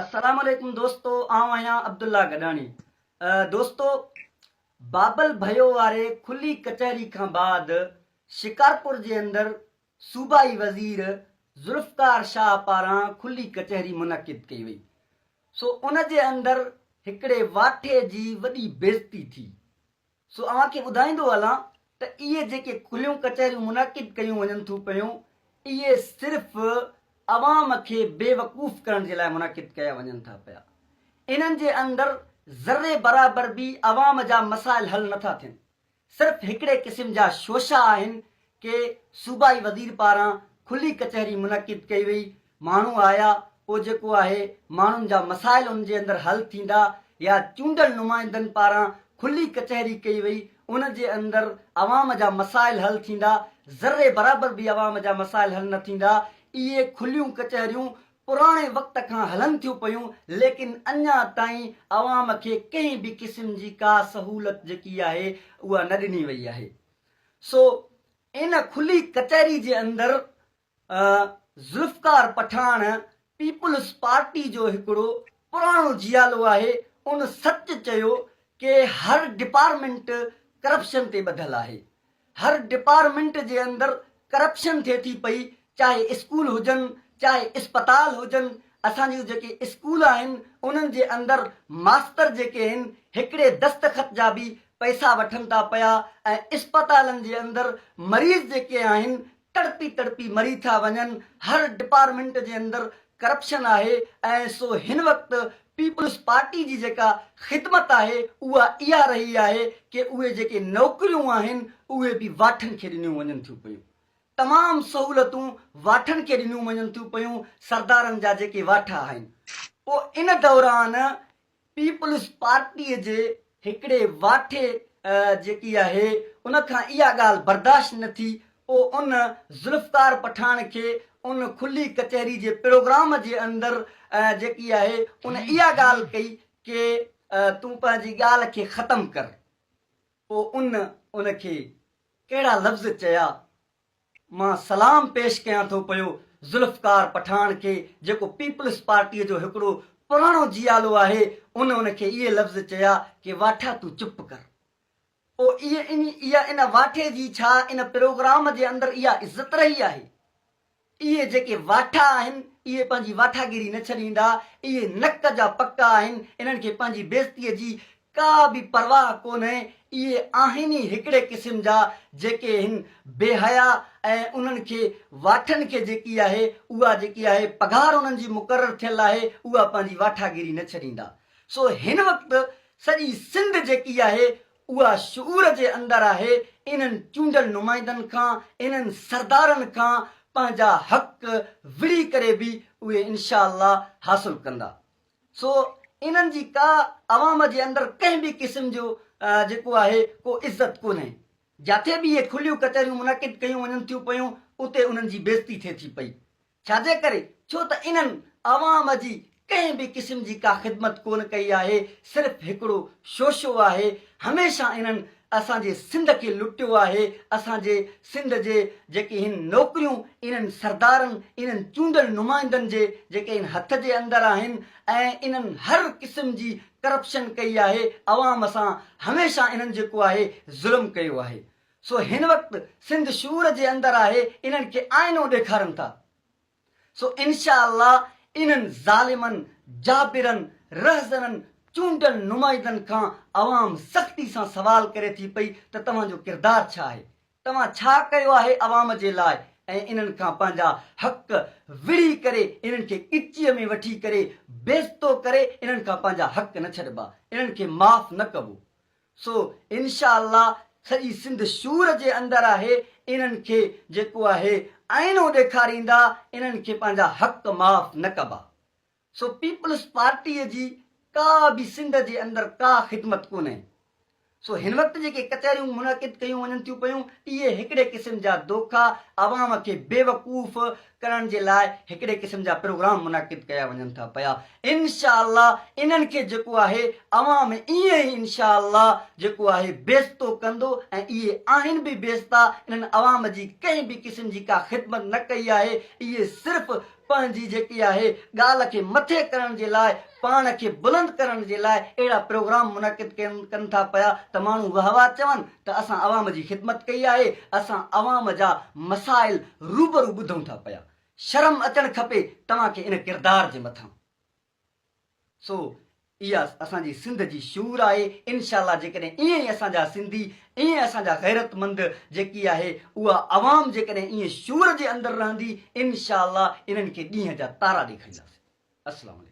अस्सलाम वालेकुम दोस्तों, आऊं आहियां अब्दुल्ला गडानी। दोस्तों, बाबल भयो वारे खुली कचहरी खां बाद शिकारपुर जे अंदर सूबाई वज़ीर ज़ुल्फ़कार शाह पारां खुली कचहरी मुनक़िद कई वई। सो उन जे अंदर हिकिड़े वाठे जी वॾी बेइज़ती थी। सो अव्हांखे ॿुधाईंदो हलां त इहे जेके खुलियूं कचहरियूं मुनक़िद कयूं वञनि थियूं पियूं, इहे सिर्फ़ु अवाम खे बेवकूफ़ करण जे लाइ मुनक़िद कया वञनि था पिया। इन्हनि जे अंदरि ज़र्रे बराबरि बि अवाम जा मसाइल हल नथा थियनि। सिर्फ़ु हिकिड़े क़िस्म जा शोशा आहिनि कि सूबाई वज़ीर पारां खुली कचहरी मुनक़िद कई वई, माण्हू आया, पोइ जेको आहे माण्हुनि जा मसाइल उन जे अंदरि हल थींदा, या चूंडल नुमाइंदनि पारां खुली कचहरी कई वई, उन जे अंदरि अवाम जा मसाइल हल थींदा। ज़र्रे बराबरि बि अवाम जा मसाइल हल न थींदा। इहे खुलियूं कचहरियूं पुराणे वक़्त खां हलनि थियूं पियूं, लेकिन अञा ताईं अवाम खे कंहिं बि क़िस्म जी का सहूलियत जेकी आहे उहा न ॾिनी वई आहे। सो इन खुली कचहरी जे अंदरि ज़ुल्फ़कार पठान पीपुल्स पार्टी जो हिकिड़ो पुराणो जियालो आहे। उन सच चयो कि हर डिपार्टमेंट करप्शन ते ॿधल आहे। हर डिपार्टमेंट जे अंदरि करप्शन थिए थी पई, चाहे स्कूल हुजनि, चाहे अस्पताल हुजनि। असांजूं जेके स्कूल आहिनि उन्हनि जे अंदरि मास्तर जेके आहिनि हिकिड़े दस्तख़त जा बि पैसा वठनि था पिया, ऐं अस्पतालनि जे अंदरि मरीज़ जेके आहिनि तड़पी तड़पी मरी था वञनि। हर डिपार्टमेंट जे अंदरि करप्शन आहे। ऐं सो हिन वक़्तु पीपुल्स पार्टी जी जेका ख़िदमत आहे उहा इहा रही आहे कि उहे जेके नौकरियूं आहिनि उहे बि वाठनि खे ॾिनियूं वञनि थियूं पियूं। तमामु सहूलियतूं वाठनि खे ॾिनियूं वञनि थियूं पियूं, सरदारनि जा जेके वाठा आहिनि। पोइ इन दौरान पीपुल्स पार्टीअ जे हिकिड़े वाठे जेकी आहे उन खां इहा ॻाल्हि बर्दाश्त न थी। पोइ उन ज़ुल्फ़कार पठान खे उन खुली कचहरी जे प्रोग्राम जे अंदरि जेकी आहे उन इहा ॻाल्हि कई कि तूं पंहिंजी ॻाल्हि खे ख़तमु कर। पोइ उनखे कहिड़ा लफ़्ज़ चया। मां सलाम पेश कयां थो पियो ज़ुल्फ़कार पठान खे, जेको पीपुल्स पार्टीअ जो हिकिड़ो पुराणो जियालो आहे। उनखे इहे लफ़्ज़ चया कि वाठा तूं चुप कर। पोइ इहा इन वाठे जी छा इन प्रोग्राम जे अंदरि इहा इज़त रही आहे। इहे जेके वाठा आहिनि इहे पंहिंजी वाठागिरी न छॾींदा। इहे नक जा पका आहिनि। इन्हनि खे पंहिंजी बेइज़तीअ जी का बि परवाह कोन्हे। इहे आहिनि ई हिकिड़े क़िस्म जा जेके आहिनि बेहया, ऐं उन्हनि खे वाठनि खे जेकी आहे उहा जेकी आहे पघार उन्हनि जी मुक़ररु थियल आहे, उहा पंहिंजी वाठागिरी न छॾींदा। सो हिन वक़्तु सॼी सिंध जेकी आहे उहा शूर जे अंदरि आहे। इन्हनि चूंडल नुमाइंदनि खां, इन्हनि सरदारनि खां पंहिंजा हक़ विड़ी करे बि उहे इनशा अल्लाह हासिल कंदा। सो इन्हनि जी का अवाम जे अंदरि कंहिं बि क़िस्म जो जेको आहे को इज़त कोन्हे। जिथे बि इहे खुलियूं कचहरियूं मुनक़िद कयूं वञनि थियूं पियूं उते उन्हनि जी बेइज़ती थिए थी पई। छाजे करे? छो त इन्हनि अवाम जी कंहिं बि क़िस्म जी का ख़िदमत कोन कई आहे। सिर्फ़ु हिकिड़ो शोशो आहे। हमेशह इन्हनि असांजे सिंध खे लुटियो आहे। असांजे सिंध जे जेके हिन नौकरियूं इन्हनि सरदारनि, इन्हनि चूंडल नुमाइंदनि जे जेके इन हथ जे अंदरि आहिनि, ऐं इन्हनि हर क़िस्म जी करप्शन कई आहे। अवाम सां हमेशह इन्हनि जेको आहे ज़ुल्म कयो आहे। सो हिन वक़्तु सिंध शूर जे अंदरि आहे। इन्हनि खे आईनो ॾेखारनि था। सो इनशा अल्लाह इन्हनि ज़ालिमनि, जाबिरनि, रहज़ननि, चूंडल नुमाइंदनि खां अवाम सख़्ती सां सवाल करे थी पई त तव्हांजो किरदारु छा आहे, तव्हां छा कयो आहे अवाम जे लाइ। ऐं इन्हनि खां पंहिंजा हक़ विड़ी करे, इन्हनि खे किचीअ में वठी करे, बेइज़तो करे इन्हनि खां पंहिंजा हक़ न छॾिबा, इन्हनि खे माफ़ न कबो। सो इनशा अल्लाह सॼी सिंध शूर जे अंदरि आहे। इन्हनि खे जेको आहे आईनो ॾेखारींदा, इन्हनि खे पंहिंजा हक़ माफ़ न कबा। सो पीपुल्स पार्टीअ जी का बि सिंध जे अंदरि का ख़िदमत कोन्हे। सो हिन वक़्तु जेके कचहरियूं मुनक़िद कयूं वञनि थियूं पियूं, इहे हिकिड़े क़िस्म जा दोखा अवाम खे बेवकूफ़ करण जे लाइ हिकिड़े क़िस्म जा प्रोग्राम मुनक़िद कया वञनि था पिया। इनशा अल्लाह इन्हनि खे जेको आहे अवाम ईअं ई इनशा अल्लाह जेको आहे बेइज़तो कंदो, ऐं इहे आहिनि बि बेइज़ता। इन्हनि अवाम जी कंहिं बि क़िस्म जी का ख़िदमत न कई आहे। इहे सिर्फ़ु पंहिंजी जेकी आहे ॻाल्हि खे मथे करण जे लाइ, पाण खे बुलंद करण जे लाइ अहिड़ा प्रोग्राम मुनक़िद कनि था पिया त माण्हू वाह वाह चवनि त असां अवाम जी ख़िदमत कई आहे, असां अवाम जा मसाइल रूबरू ॿुधूं था पिया। शर्म अचणु खपे तव्हांखे इन किरदार जे मथां। सो इहा असांजी सिंध जी शूर आहे। इनशाला जेकॾहिं ईअं ई असांजा सिंधी, ईअं असांजा गैरतमंद जेकी आहे उहा अवाम जेकॾहिं ईअं शूर जे अंदरि रहंदी, इनशाला इन्हनि खे ॾींहं जा तारा ॾेखारींदासीं। अस्सलाम वालेकुम।